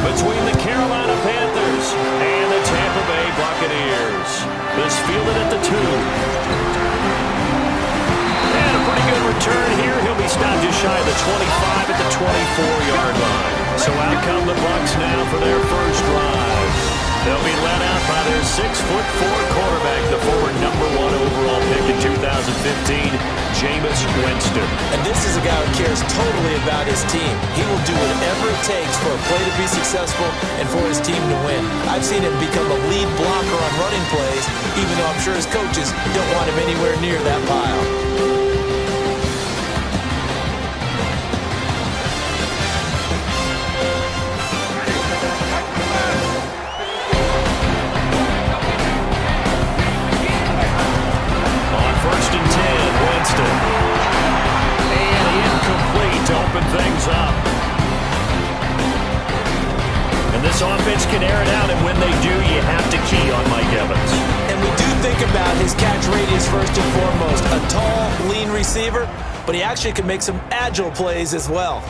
between the Carolina Panthers and the Tampa Bay Buccaneers. This fielded at the 2. And a pretty good return here. He'll be stopped just shy of the 25 at the 24-yard line. So out come the Bucs now for their first drive. They'll be led out by their 6'4" quarterback, the former #1 overall pick in 2015, Jameis Winston. And this is a guy who cares totally about his team. He will do whatever it takes for a play to be successful and for his team to win. I've seen him become a lead blocker on running plays, even though I'm sure his coaches don't want him anywhere near that pile. Things up. And this offense can air it out, and when they do, you have to key on Mike Evans. And we do think about his catch radius first and foremost. A tall, lean receiver, but he actually can make some agile plays as well.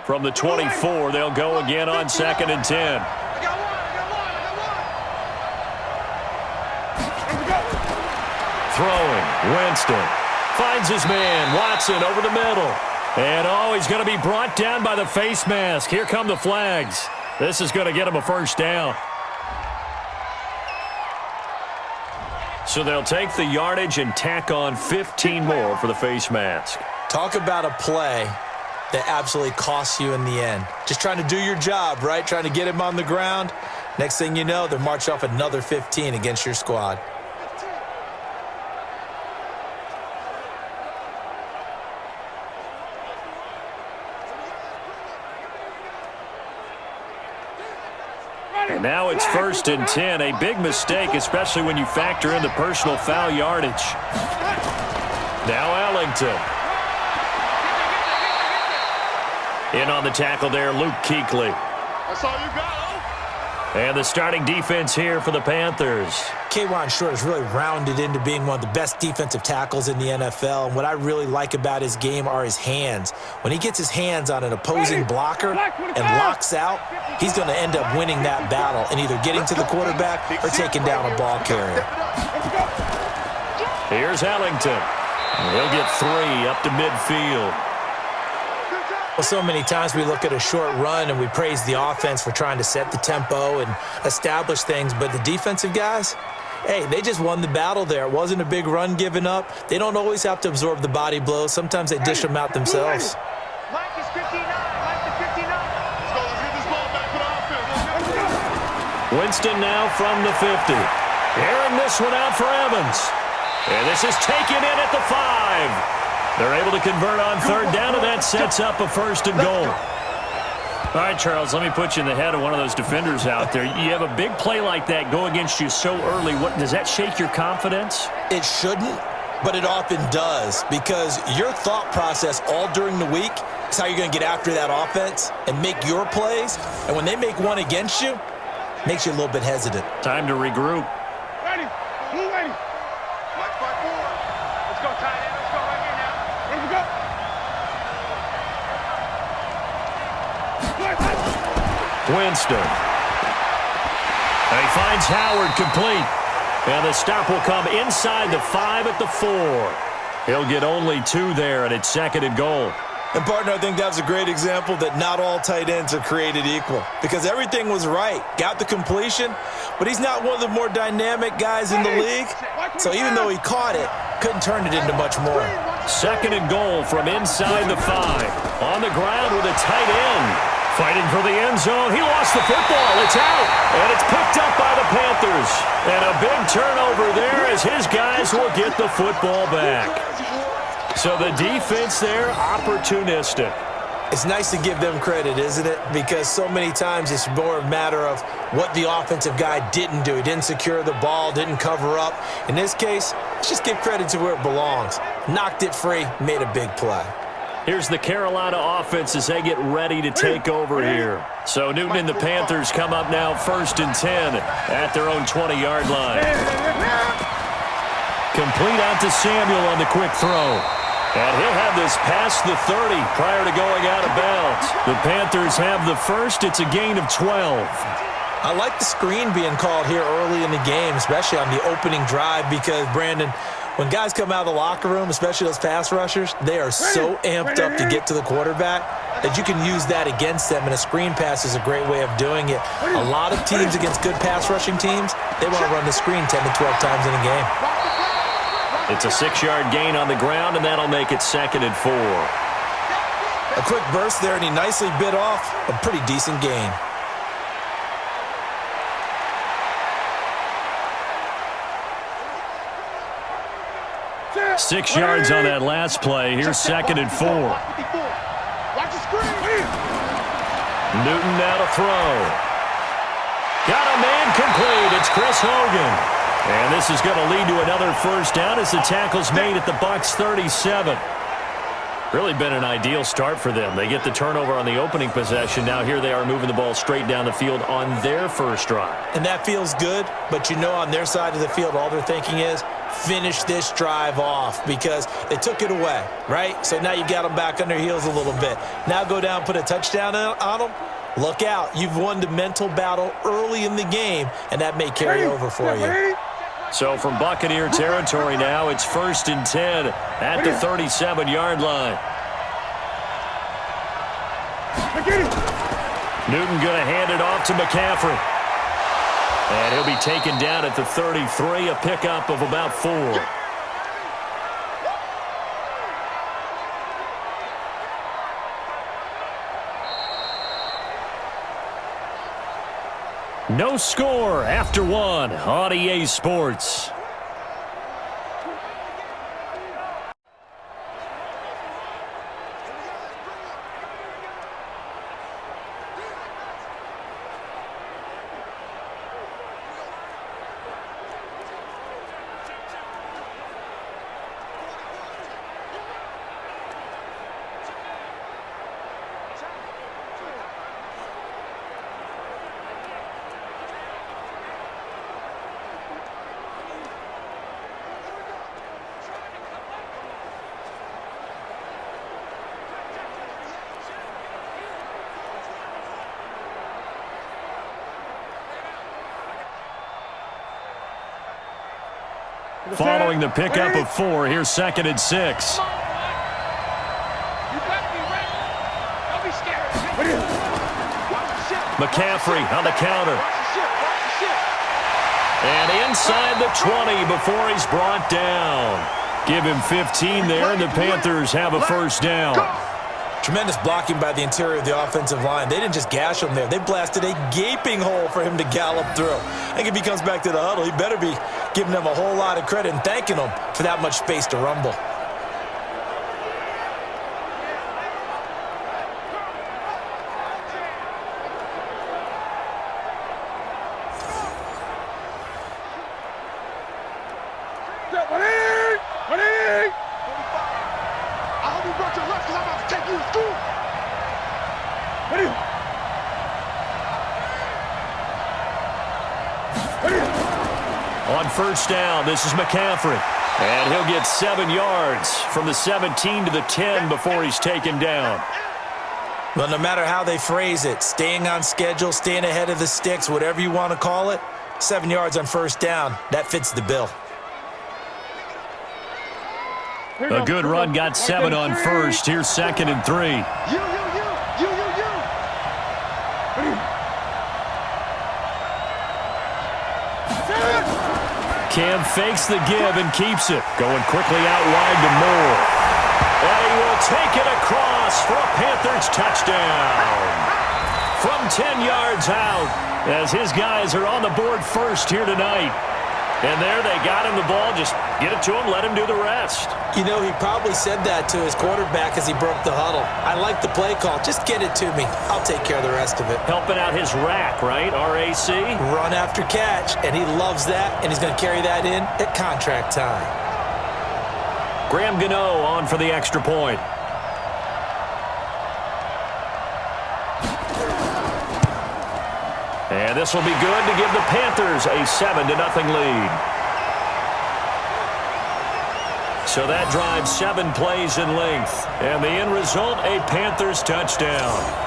From the 24, they'll go again on 2nd and 10. Throwing, Winston finds his man, Watson over the middle. And he's going to be brought down by the face mask. Here come the flags. This is going to get him a first down. So they'll take the yardage and tack on 15 more for the face mask. Talk about a play that absolutely costs you in the end. Just trying to do your job, right? Trying to get him on the ground. Next thing you know, they're marched off another 15 against your squad. And now it's 1st and 10. A big mistake, especially when you factor in the personal foul yardage. Now Ellington. In on the tackle there, Luke Kuechly. That's all you got. And the starting defense here for the Panthers. K'Wan Short has really rounded into being one of the best defensive tackles in the NFL. And what I really like about his game are his hands. When he gets his hands on an opposing blocker and locks out, he's going to end up winning that battle and either getting to the quarterback or taking down a ball carrier. Here's Ellington. He'll get 3 up to midfield. Well, so many times we look at a short run and we praise the offense for trying to set the tempo and establish things, but the defensive guys, hey, they just won the battle there. It wasn't a big run given up. They don't always have to absorb the body blows. Sometimes they dish them out themselves. Mike is 59. Mike is 59. Let's go. Let's get this ball back for the offense. Winston now from the 50. Airing this one out for Evans. And this is taken in at the 5. They're able to convert on 3rd down, and that sets up a 1st and goal. All right, Charles, let me put you in the head of one of those defenders out there. You have a big play like that go against you so early. Does that shake your confidence? It shouldn't, but it often does, because your thought process all during the week is how you're going to get after that offense and make your plays. And when they make one against you, it makes you a little bit hesitant. Time to regroup. Ready. Move ready. Mike, 5-4. Let's go, tight end. Let's go right here now. Ready to go. Winston. And he finds Howard complete. And the stop will come inside the 5 at the 4. He'll get only 2 there, and it's 2nd and goal. And, partner, I think that's a great example that not all tight ends are created equal, because everything was right. Got the completion, but he's not one of the more dynamic guys in the league. So even though he caught it, couldn't turn it into much more. 2nd and goal from inside the 5. On the ground with a tight end. Fighting for the end zone. He lost the football. It's out. And it's picked up by the Panthers. And a big turnover there as his guys will get the football back. So the defense there, opportunistic. It's nice to give them credit, isn't it? Because so many times it's more a matter of what the offensive guy didn't do. He didn't secure the ball, didn't cover up. In this case, let's just give credit to where it belongs. Knocked it free, made a big play. Here's the Carolina offense as they get ready to take over here. So Newton and the Panthers come up now 1st and 10 at their own 20-yard line. Complete out to Samuel on the quick throw. And he'll have this past the 30 prior to going out of bounds. The Panthers have the first. It's a gain of 12. I like the screen being called here early in the game, especially on the opening drive, because, Brandon, when guys come out of the locker room, especially those pass rushers, they are so amped up to get to the quarterback that you can use that against them, and a screen pass is a great way of doing it. A lot of teams against good pass rushing teams, they want to run the screen 10 to 12 times in a game. It's a 6-yard gain on the ground, and that'll make it 2nd and 4. A quick burst there, and he nicely bit off a pretty decent gain. 6 yards on that last play. Here's 2nd and 4. Watch the screen. Newton now to throw. Got a man complete. It's Chris Hogan. And this is going to lead to another first down as the tackle's made at the Bucs 37. Really been an ideal start for them. They get the turnover on the opening possession. Now here they are moving the ball straight down the field on their first drive. And that feels good, but you know on their side of the field all they're thinking is finish this drive off because they took it away, right? So now you got them back on their heels a little bit. Now go down, put a touchdown on them. Look out. You've won the mental battle early in the game, and that may carry over for you. So from Buccaneer territory now, it's 1st and 10 at the 37-yard line. Newton going to hand it off to McCaffrey. And he'll be taken down at the 33, a pickup of about 4. No score after 1 on EA Sports. Following the pickup of 4, here's 2nd and 6. McCaffrey on the counter. And inside the 20 before he's brought down. Give him 15 there, and the Panthers have a first down. Tremendous blocking by the interior of the offensive line. They didn't just gash him there. They blasted a gaping hole for him to gallop through. I think if he comes back to the huddle, he better be giving them a whole lot of credit and thanking them for that much space to rumble. On first down, this is McCaffrey. And he'll get 7 yards from the 17 to the 10 before he's taken down. Well, no matter how they phrase it, staying on schedule, staying ahead of the sticks, whatever you want to call it, 7 yards on first down, that fits the bill. A good run got 7 on first. Here's 2nd and 3. Cam fakes the give and keeps it. Going quickly out wide to Moore. And he will take it across for a Panthers touchdown. From 10 yards out as his guys are on the board first here tonight. And there they got him the ball. Just get it to him, let him do the rest. You know, he probably said that to his quarterback as he broke the huddle. I like the play call. Just get it to me. I'll take care of the rest of it. Helping out his rack, right? RAC? Run after catch, and he loves that, and he's going to carry that in at contract time. Graham Gano on for the extra point. And this will be good to give the Panthers a 7-0 lead. So that drives 7 plays in length. And the end result, a Panthers touchdown.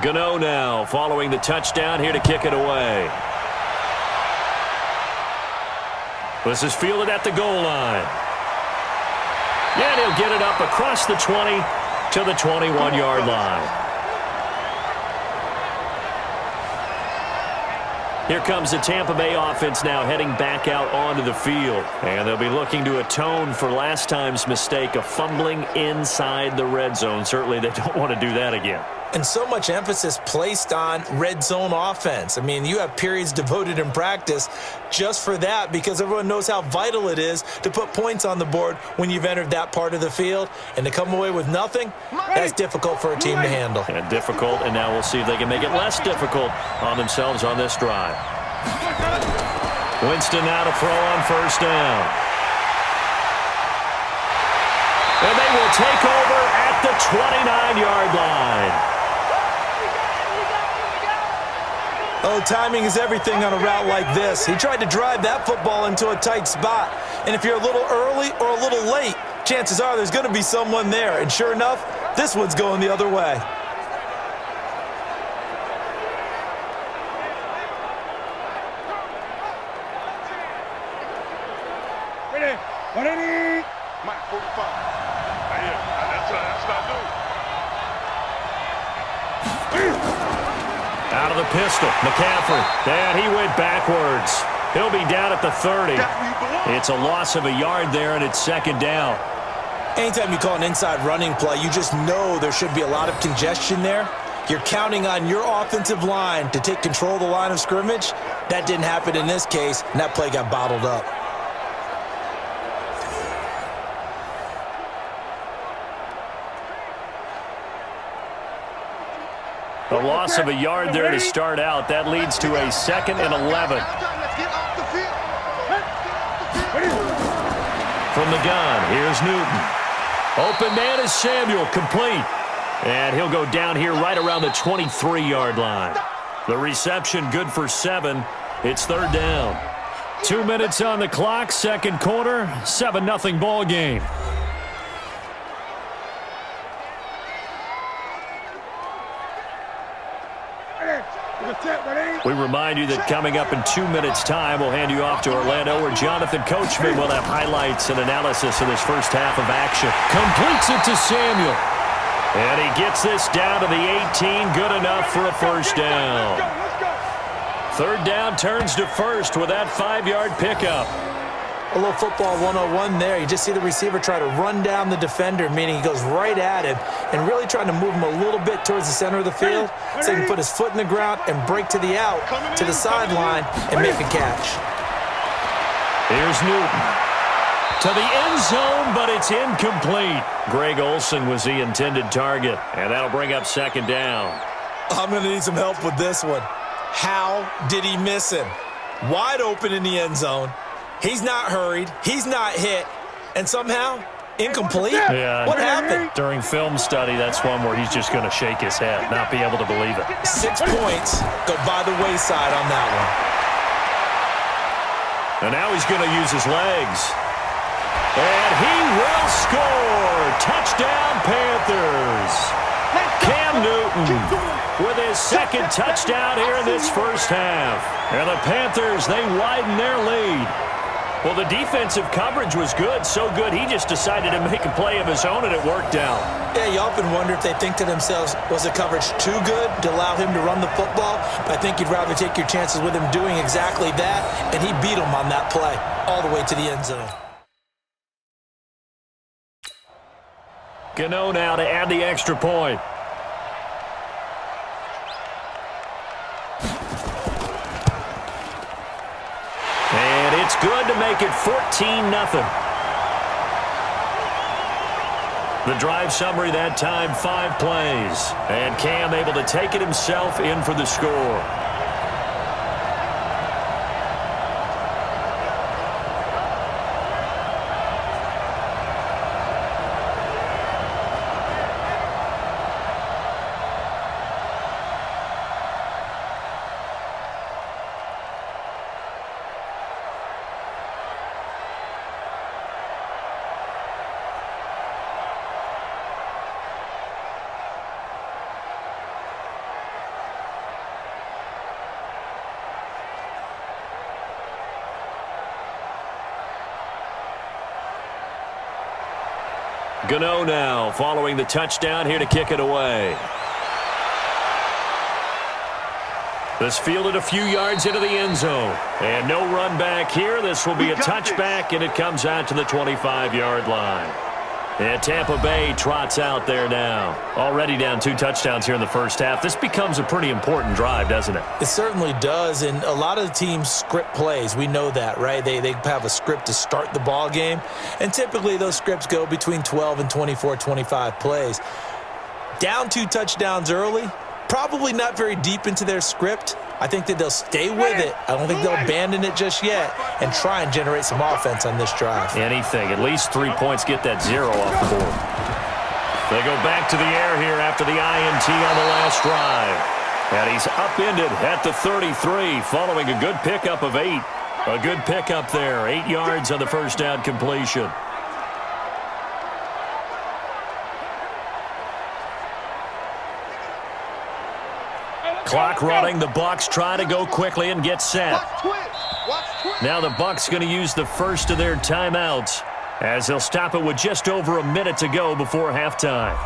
Gano now following the touchdown here to kick it away. This is fielded at the goal line. And he'll get it up across the 20 to the 21-yard line. Here comes the Tampa Bay offense now heading back out onto the field. And they'll be looking to atone for last time's mistake of fumbling inside the red zone. Certainly they don't want to do that again. And so much emphasis placed on red zone offense. I mean, you have periods devoted in practice just for that because everyone knows how vital it is to put points on the board when you've entered that part of the field. And to come away with nothing, that's difficult for a team to handle. And difficult, and now we'll see if they can make it less difficult on themselves on this drive. Winston now to throw on first down. And they will take over at the 29-yard line. Oh, timing is everything on a route like this. He tried to drive that football into a tight spot. And if you're a little early or a little late, chances are there's going to be someone there. And sure enough, this one's going the other way. Ready? Mike, 45. Right here. That's what I do. Out of the pistol, McCaffrey. And he went backwards. He'll be down at the 30. It's a loss of a yard there, and it's second down. Anytime you call an inside running play, you just know there should be a lot of congestion there. You're counting on your offensive line to take control of the line of scrimmage. That didn't happen in this case, and that play got bottled up. A loss of a yard there to start out. That leads to a 2nd and 11. From the gun, here's Newton. Open man is Samuel, complete. And he'll go down here right around the 23-yard line. The reception good for 7. It's third down. 2 minutes on the clock, second quarter, 7-0 ball game. We remind you that coming up in 2 minutes' time, we'll hand you off to Orlando, where Jonathan Coachman will have highlights and analysis of this first half of action. Completes it to Samuel. And he gets this down to the 18, good enough for a first down. Third down turns to first with that 5-yard pickup. A little football 101 there. You just see the receiver try to run down the defender, meaning he goes right at him and really trying to move him a little bit towards the center of the field so he can put his foot in the ground and break to the out, to the sideline, and make a catch. Here's Newton. To the end zone, but it's incomplete. Greg Olsen was the intended target, and that'll bring up second down. I'm going to need some help with this one. How did he miss him? Wide open in the end zone. He's not hurried. He's not hit. And somehow, incomplete? Yeah. What happened? During film study, that's one where he's just going to shake his head, not be able to believe it. 6 points go by the wayside on that one. And now he's going to use his legs. And he will score. Touchdown, Panthers. Cam Newton with his second touchdown here in this first half. And the Panthers, they widen their lead. Well, the defensive coverage was good, so good he just decided to make a play of his own, and it worked out. Yeah, you often wonder if they think to themselves, was the coverage too good to allow him to run the football? But I think you'd rather take your chances with him doing exactly that, and he beat him on that play all the way to the end zone. Gano now to add the extra point. And it's good to make it 14-0. The drive summary that time, 5 plays. And Cam able to take it himself in for the score. Gano now following the touchdown here to kick it away. This fielded a few yards into the end zone. And no run back here. This will be a touchback, and it comes out to the 25-yard line. And Tampa Bay trots out there now. Already down 2 touchdowns here in the first half. This becomes a pretty important drive, doesn't it? It certainly does, and a lot of the teams script plays. We know that, right? They have a script to start the ball game, and typically those scripts go between 12 and 24, 25 plays. Down 2 touchdowns early, probably not very deep into their script. I think that they'll stay with it. I don't think they'll abandon it just yet and try and generate some offense on this drive. Anything. At least 3 points, get that 0 off the board. They go back to the air here after the INT on the last drive. And he's upended at the 33 following a good pickup of 8. A good pickup there. 8 yards on the first down completion. Clock running. The Bucs try to go quickly and get set. Now the Bucs going to use the first of their timeouts as they'll stop it with just over a minute to go before halftime.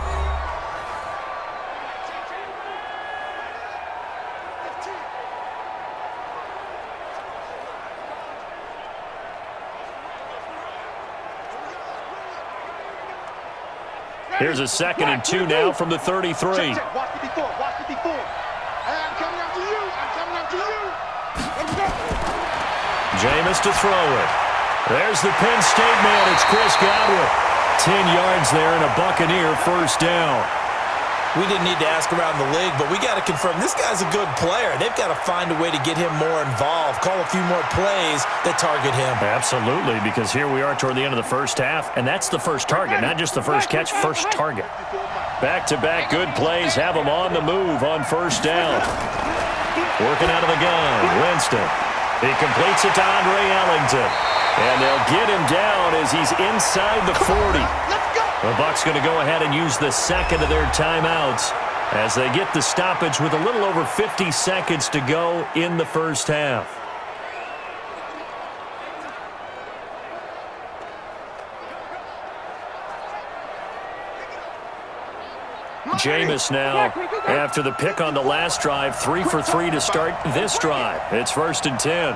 Here's a 2nd and 2 now from the 33. Jameis to throw it. There's the Penn State man. It's Chris Godwin. 10 yards there and a Buccaneer first down. We didn't need to ask around the league, but we got to confirm this guy's a good player. They've got to find a way to get him more involved, call a few more plays that target him. Absolutely, because here we are toward the end of the first half, and that's the first target, not just the first catch, first target. Back-to-back good plays have him on the move on first down. Working out of the gun, Winston. He completes it to Andre Ellington. And they'll get him down as he's inside the 40. The Bucs going to go ahead and use the second of their timeouts as they get the stoppage with a little over 50 seconds to go in the first half. Jameis now, after the pick on the last drive, 3 for 3 to start this drive. It's 1st and 10.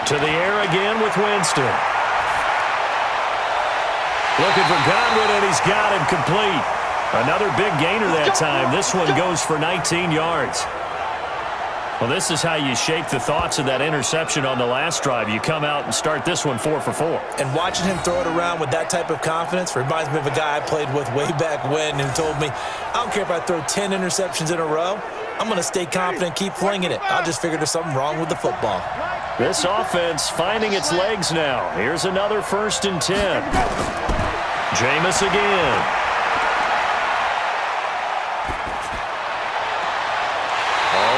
To the air again with Winston. Looking for Godwin, and he's got him complete. Another big gainer that time. This one goes for 19 yards. Well, this is how you shake the thoughts of that interception on the last drive. You come out and start this one 4 for 4. And watching him throw it around with that type of confidence reminds me of a guy I played with way back when who told me, I don't care if I throw 10 interceptions in a row. I'm going to stay confident, keep flinging it. I'll just figure there's something wrong with the football. This offense finding its legs now. Here's another 1st and 10. Jameis again.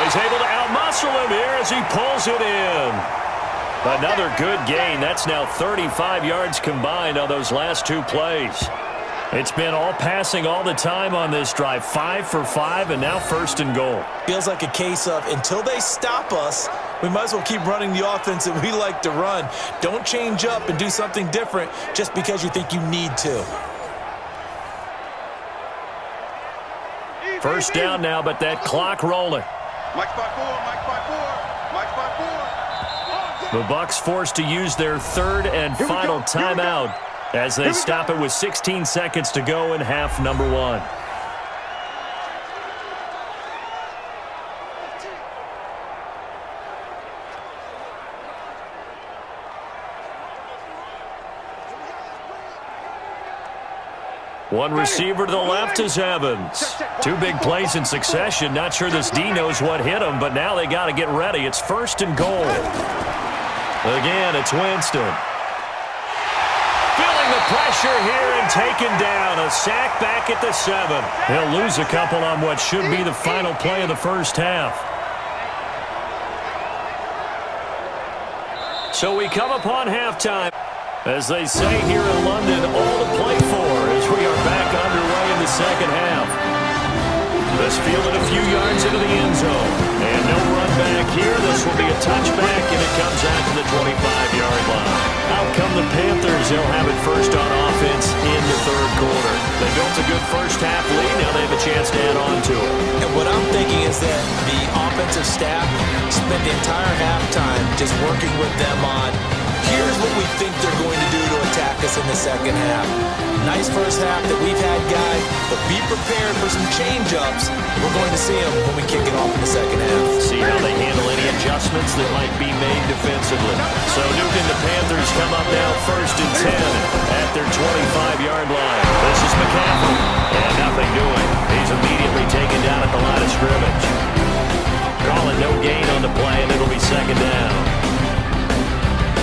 He's able to outmuscle him here as he pulls it in. Another good gain. That's now 35 yards combined on those last 2 plays. It's been all passing all the time on this drive. 5 for 5, and now 1st and goal. Feels like a case of until they stop us, we might as well keep running the offense that we like to run. Don't change up and do something different just because you think you need to. First down now, but that clock rolling. Mike's by 4, Mike's by 4, Mike's by 4. The Bucs forced to use their 3rd and final timeout as they stop it with 16 seconds to go in half number 1. One receiver to the left is Evans. Two big plays in succession. Not sure this D knows what hit him, but now they got to get ready. It's 1st and goal. Again, it's Winston. Feeling the pressure here and taken down. A sack back at the 7. He'll lose a couple on what should be the final play of the first half. So we come upon halftime. As they say here in London, all to play for as we are back underway in the second half. This fielded a few yards into the end zone. And no run back here. This will be a touchback, and it comes out to the 25-yard line. Out come the Panthers. They'll have it first on offense in the third quarter. They built a good first-half lead. Now they have a chance to add on to it. And what I'm thinking is that the offensive staff spent the entire halftime just working with them on, here's what we think they're going to do to attack us in the second half. Nice first half that we've had, guys, but be prepared for some change-ups. We're going to see them when we kick it off in the second half. See how they handle any adjustments that might be made defensively. So Newton, the Panthers come up now 1st and 10 at their 25-yard line. This is McCaffrey, and nothing doing. He's immediately taken down at the line of scrimmage. Calling no gain on the play, and it'll be 2nd down.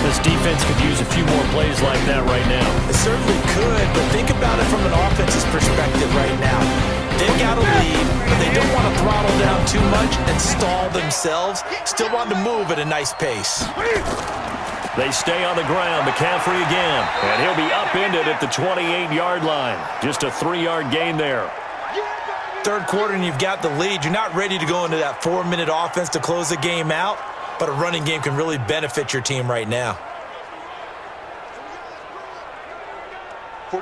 This defense could use a few more plays like that right now. It certainly could, but think about it from an offense's perspective right now. They've got a lead, but they don't want to throttle down too much and stall themselves. Still want to move at a nice pace. They stay on the ground. McCaffrey again, and he'll be upended at the 28-yard line. Just a 3-yard gain there. Third quarter, and you've got the lead. You're not ready to go into that 4-minute offense to close the game out. But a running game can really benefit your team right now.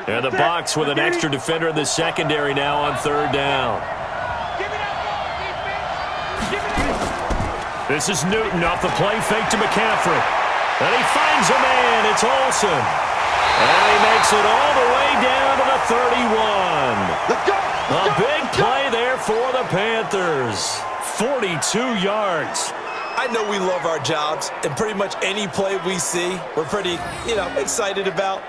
And the Bucs with an extra defender in the secondary now on 3rd down. This is Newton off the play fake to McCaffrey. And he finds a man. It's Olsen. And he makes it all the way down to the 31. Let's go. A big play there for the Panthers. 42 yards. I know we love our jobs, and pretty much any play we see, we're pretty, excited about.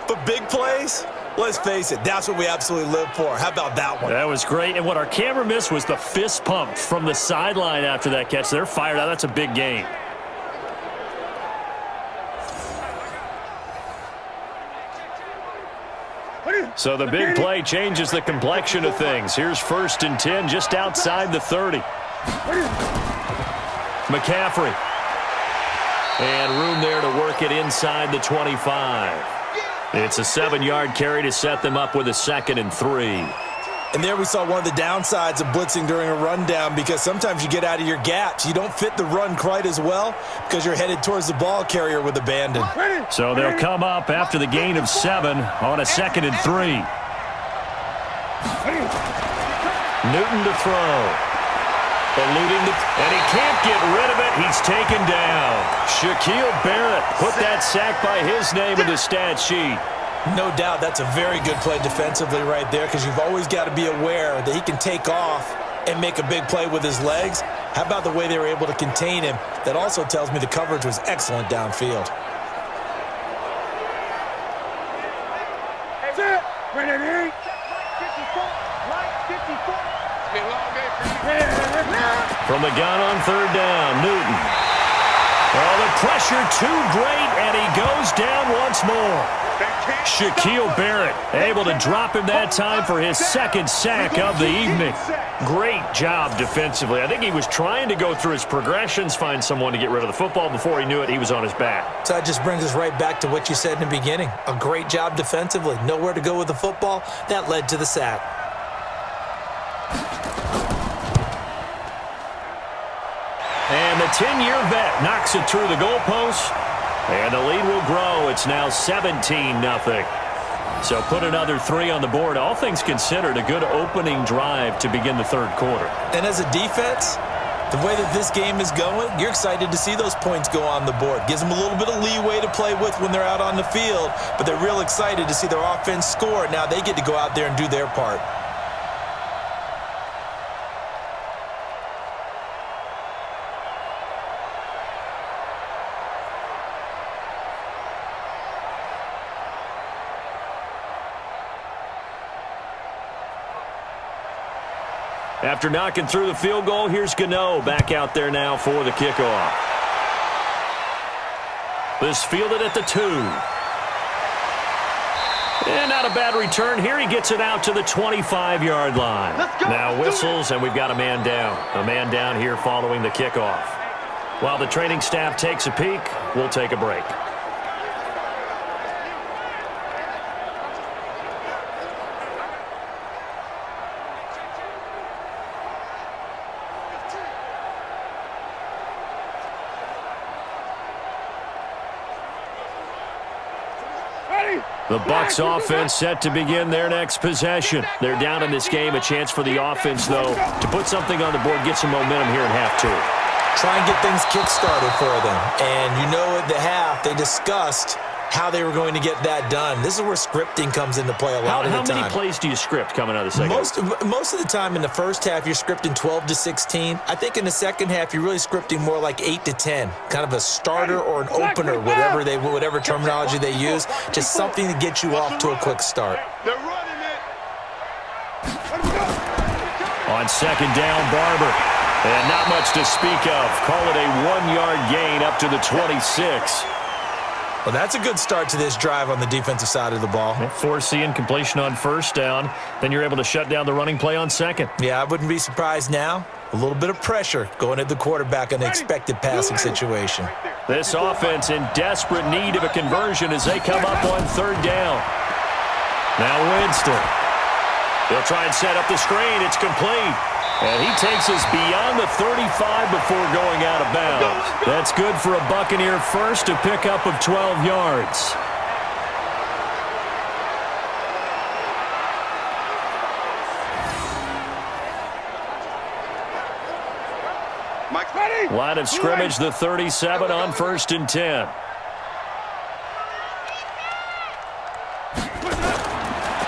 But big plays, let's face it, that's what we absolutely live for. How about that one? That was great, and what our camera missed was the fist pump from the sideline after that catch. They're fired out. That's a big gain. So the big play changes the complexion of things. Here's 1st and 10 just outside the 30. McCaffrey. And room there to work it inside the 25. It's a 7-yard carry to set them up with a 2nd and 3. And there we saw one of the downsides of blitzing during a rundown, because sometimes you get out of your gaps. You don't fit the run quite as well because you're headed towards the ball carrier with abandon. So they'll come up after the gain of 7 on a 2nd and 3. Newton to throw. Eluding and he can't get rid of it. He's taken down. Shaquille Barrett put that sack by his name in the stat sheet. No doubt that's a very good play defensively right there, because you've always got to be aware that he can take off and make a big play with his legs. How about the way they were able to contain him? That also tells me the coverage was excellent downfield. That's it. Bring it in. 54. Right, 54. It's been a long day for you. From the gun on 3rd down, Newton. Oh, the pressure too great, and he goes down once more. Shaquille Barrett able to drop him that time for his 2nd sack of the evening. Great job defensively. I think he was trying to go through his progressions, find someone to get rid of the football. Before he knew it, he was on his back. So that just brings us right back to what you said in the beginning. A great job defensively. Nowhere to go with the football. That led to the sack. And the 10-year vet knocks it through the goalpost. And the lead will grow. It's now 17-0. So put another 3 on the board. All things considered, a good opening drive to begin the third quarter. And as a defense, the way that this game is going, you're excited to see those points go on the board. Gives them a little bit of leeway to play with when they're out on the field, but they're real excited to see their offense score. Now they get to go out there and do their part. After knocking through the field goal, here's Gano back out there now for the kickoff. This fielded at the 2. And not a bad return here. He gets it out to the 25-yard line. Now whistles, and we've got a man down. A man down here following the kickoff. While the training staff takes a peek, we'll take a break. The Bucs offense set to begin their next possession. They're down in this game. A chance for the offense, though, to put something on the board, get some momentum here in half 2. Try and get things kick-started for them. And you know at the half, they discussed how they were going to get that done. This is where scripting comes into play a lot of the time. How many plays do you script coming out of the second? Most of the time in the first half, you're scripting 12 to 16. I think in the second half, you're really scripting more like 8 to 10. Kind of a starter or an opener, whatever terminology they use. Just something to get you off to a quick start. They're running it. On second down, Barber. And not much to speak of. Call it a 1-yard gain up to the 26. Well, that's a good start to this drive on the defensive side of the ball. Forcing completion on first down. Then you're able to shut down the running play on second. Yeah, I wouldn't be surprised now. A little bit of pressure going at the quarterback in an expected passing situation. This offense in desperate need of a conversion as they come up on third down. Now Winston. He'll try and set up the screen. It's complete. And he takes us beyond the 35 before going out of bounds. That's good for a Buccaneer first, a pickup of 12 yards. Line of scrimmage, the 37 on 1st and 10.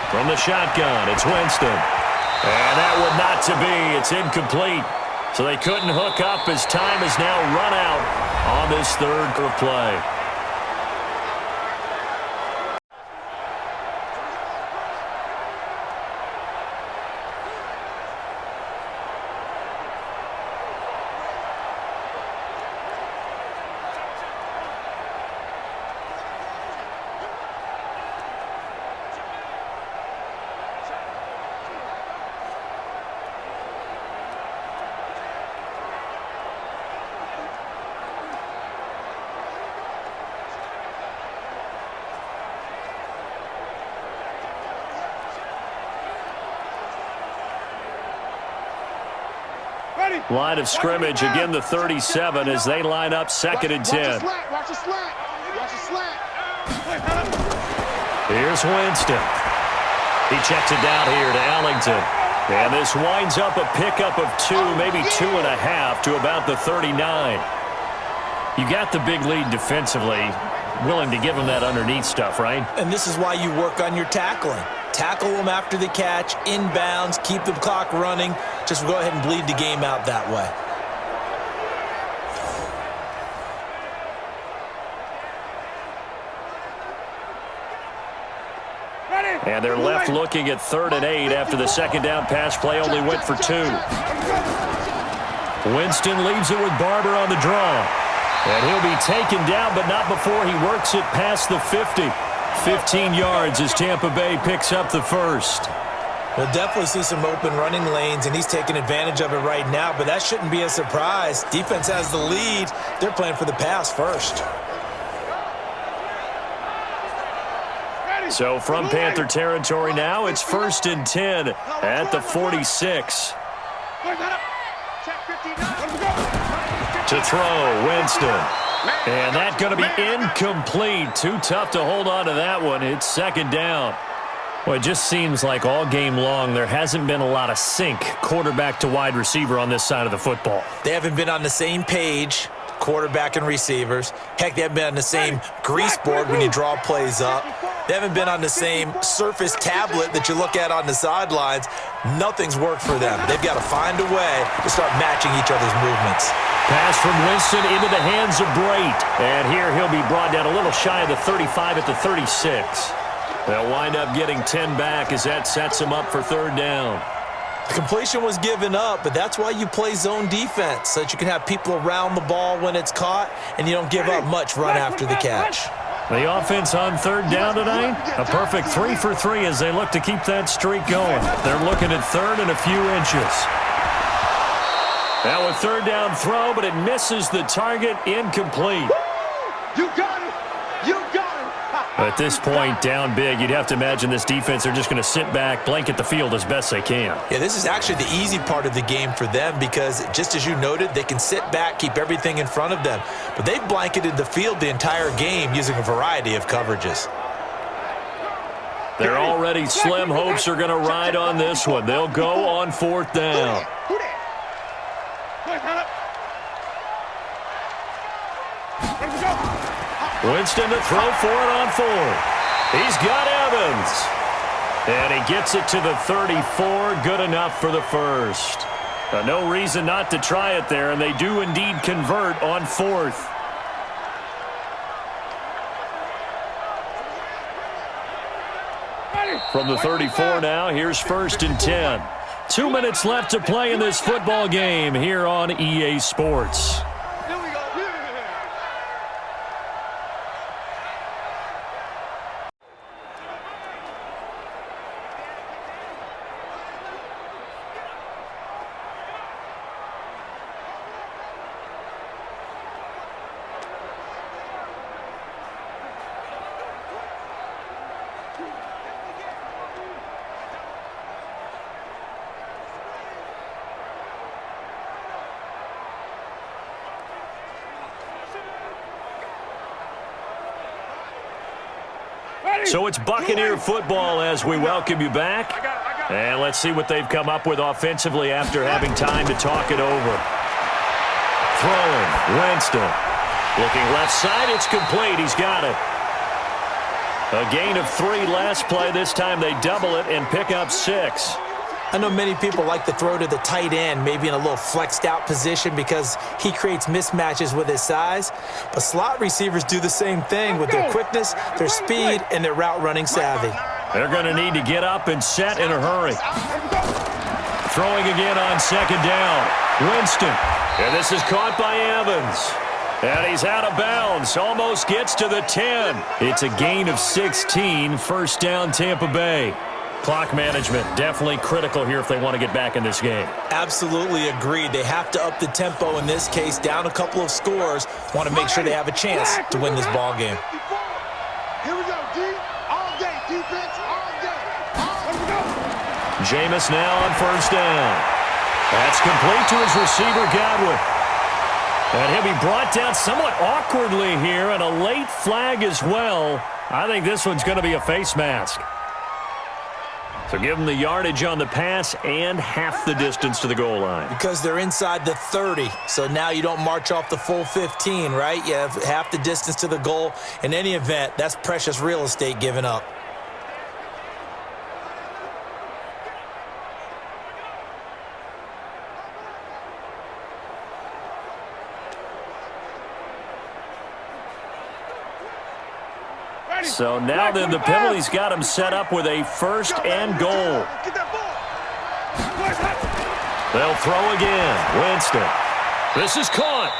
From the shotgun, it's Winston. And that would not to be. It's incomplete. So they couldn't hook up as time has now run out on this third play. Line of scrimmage, again the 37 as they line up 2nd and 10. Watch the slant. Here's Winston. He checks it down here to Ellington. And this winds up a pickup of 2, maybe 2.5 to about the 39. You got the big lead defensively. Willing to give them that underneath stuff, right? And this is why you work on your tackling. Tackle them after the catch, inbounds, keep the clock running. Just go ahead and bleed the game out that way. And they're left looking at 3rd and 8 after the second down pass play only went for 2. Winston leaves it with Barber on the draw. And he'll be taken down, but not before he works it past the 50. 15 yards as Tampa Bay picks up the first. We'll definitely see some open running lanes, and he's taking advantage of it right now, but that shouldn't be a surprise. Defense has the lead. They're playing for the pass first. So from Panther territory now, it's 1st and 10 at the 46. To throw, Winston. And that's going to be incomplete. Too tough to hold on to that one. It's 2nd down. Well, it just seems like all game long there hasn't been a lot of sync quarterback to wide receiver on this side of the football. They haven't been on the same page, quarterback and receivers. Heck, they haven't been on the same grease board when you draw plays up. They haven't been on the same surface tablet that you look at on the sidelines. Nothing's worked for them. They've got to find a way to start matching each other's movements. Pass from Winston into the hands of Brait. And here he'll be brought down a little shy of the 35 at the 36. They'll wind up getting 10 back as that sets him up for 3rd down. The completion was given up, but that's why you play zone defense, so that you can have people around the ball when it's caught, and you don't give up much run after the catch. The offense on third down tonight, a perfect 3 for 3 as they look to keep that streak going. They're looking at third and a few inches. Now a third down throw, but it misses the target, incomplete. You got it! You got it! At this point, down big, you'd have to imagine this defense are just going to sit back, blanket the field as best they can. Yeah, this is actually the easy part of the game for them because, just as you noted, they can sit back, keep everything in front of them. But they've blanketed the field the entire game using a variety of coverages. Their already slim hopes are going to ride on this one. They'll go on fourth down. Winston to throw for it on fourth. He's got Evans. And he gets it to the 34. Good enough for the first. No reason not to try it there, and they do indeed convert on fourth. From the 34 now, here's first and 10. 2 minutes left to play in this football game here on EA Sports. So it's Buccaneer football as we welcome you back. And let's see what they've come up with offensively after having time to talk it over. Throwing, Winston. Looking left side, it's complete. He's got it. A gain of 3 last play. This time they double it and pick up 6. I know many people like to throw to the tight end, maybe in a little flexed out position because he creates mismatches with his size. But slot receivers do the same thing with their quickness, their speed, and their route running savvy. They're going to need to get up and set in a hurry. Throwing again on second down. Winston. And this is caught by Evans. And he's out of bounds. Almost gets to the 10. It's a gain of 16. First down, Tampa Bay. Clock management definitely critical here if they want to get back in this game. Absolutely agreed. They have to up the tempo in this case, down a couple of scores. Want to make sure they have a chance to win this ball game. Here we go, D. All day, defense, all day. Here we go. Jameis now on first down. That's complete to his receiver, Godwin. And he'll be brought down somewhat awkwardly here, and a late flag as well. I think this one's going to be a face mask. So give them the yardage on the pass and half the distance to the goal line. Because they're inside the 30, so now you don't march off the full 15, right? You have half the distance to the goal. In any event, that's precious real estate given up. So now then the penalty's got him set up with a first and goal. They'll throw again. Winston. This is caught.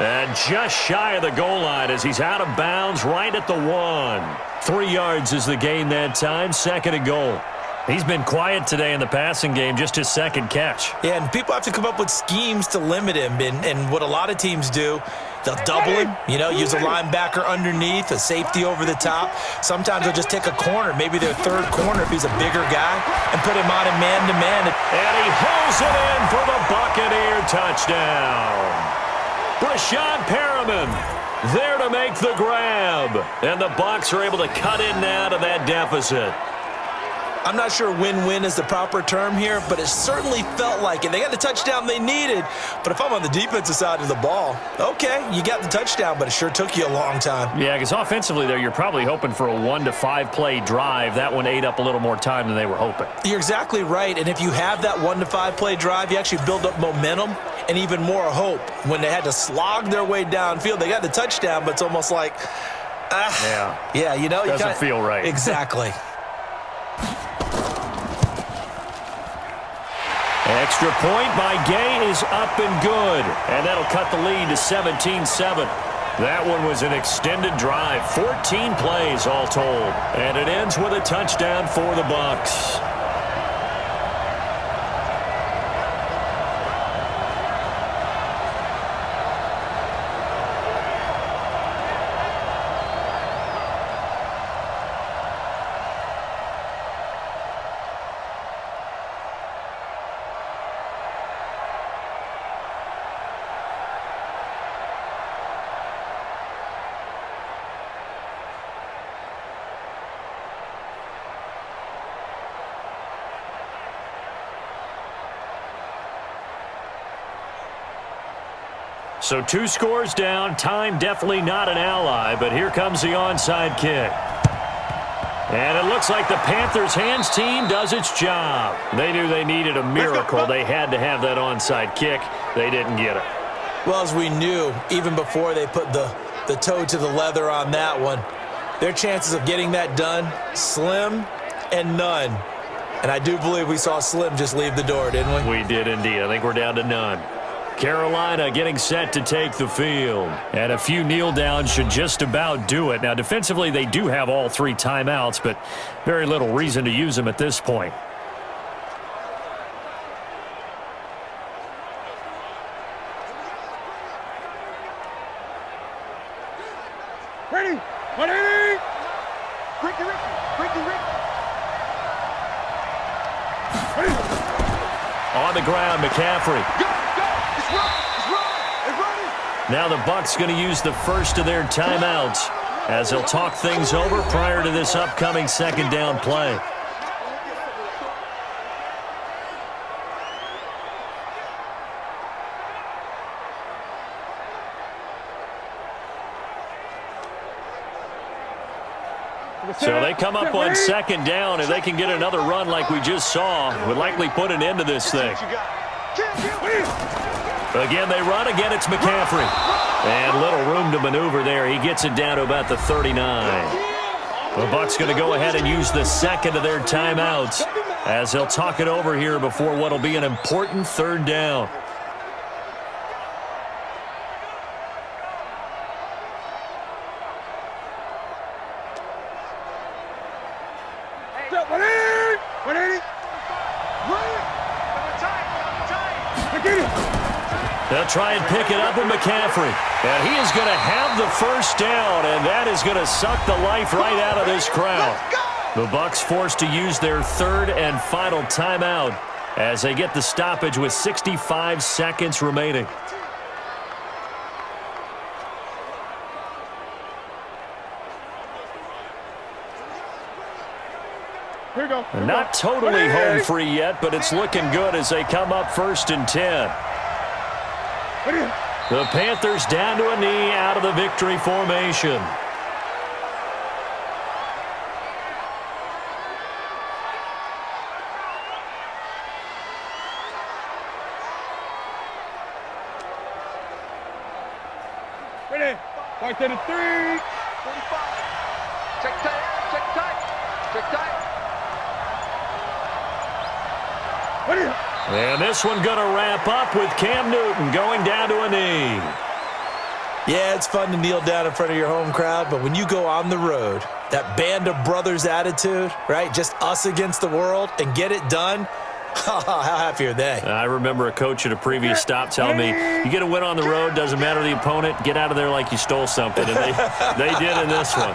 And just shy of the goal line as he's out of bounds right at the 1. 3 yards is the gain that time. Second and goal. He's been quiet today in the passing game, just his second catch. Yeah, and people have to come up with schemes to limit him. And what a lot of teams do, they'll double him, use a linebacker underneath, a safety over the top. Sometimes they'll just take a corner, maybe their third corner if he's a bigger guy, and put him on in man-to-man. And he hauls it in for the Buccaneer touchdown. Brashad Perriman there to make the grab. And the Bucs are able to cut in now to that deficit. I'm not sure win-win is the proper term here, but it certainly felt like it. They got the touchdown they needed, but if I'm on the defensive side of the ball, okay, you got the touchdown, but it sure took you a long time. Yeah, because offensively there, you're probably hoping for a 1 to 5 play drive. That one ate up a little more time than they were hoping. You're exactly right, and if you have that 1 to 5 play drive, you actually build up momentum and even more hope. When they had to slog their way downfield, they got the touchdown, but it's almost like, doesn't feel right. Extra point by Gay is up and good. And that'll cut the lead to 17-7. That one was an extended drive. 14 plays all told. And it ends with a touchdown for the Bucs. So 2 scores down. Time definitely not an ally, but here comes the onside kick. And it looks like the Panthers' hands team does its job. They knew they needed a miracle. They had to have that onside kick. They didn't get it. Well, as we knew, even before they put the toe to the leather on that one, their chances of getting that done, slim and none. And I do believe we saw Slim just leave the door, didn't we? We did indeed. I think we're down to none. Carolina getting set to take the field. And a few kneel downs should just about do it. Now, defensively, they do have all 3 timeouts, but very little reason to use them at this point. Ready? 180! Ricky! On the ground, McCaffrey. Now the Bucs going to use the first of their timeouts as they'll talk things over prior to this upcoming second down play. So they come up on second down. If they can get another run like we just saw, would likely put an end to this thing. Again, they run. Again, it's McCaffrey. And little room to maneuver there. He gets it down to about the 39. The Bucs going to go ahead and use the second of their timeouts as they'll talk it over here before what will be an important third down. They'll try and pick it up with McCaffrey. And he is going to have the first down, and that is going to suck the life right out of this crowd. The Bucs forced to use their third and final timeout as they get the stoppage with 65 seconds remaining. Here we go. Not totally home free yet, but it's looking good as they come up 1st and 10. The Panthers down to a knee out of the victory formation. Ready? Right to the 3. 45. Check tight. Check tight. Check tight. Ready? And this one going to wrap up with Cam Newton going down to a knee. Yeah, it's fun to kneel down in front of your home crowd, but when you go on the road, that band of brothers attitude, right? Just us against the world and get it done. How happy are they? I remember a coach at a previous stop telling me, you get a win on the road, doesn't matter the opponent, get out of there like you stole something. And they did in this one.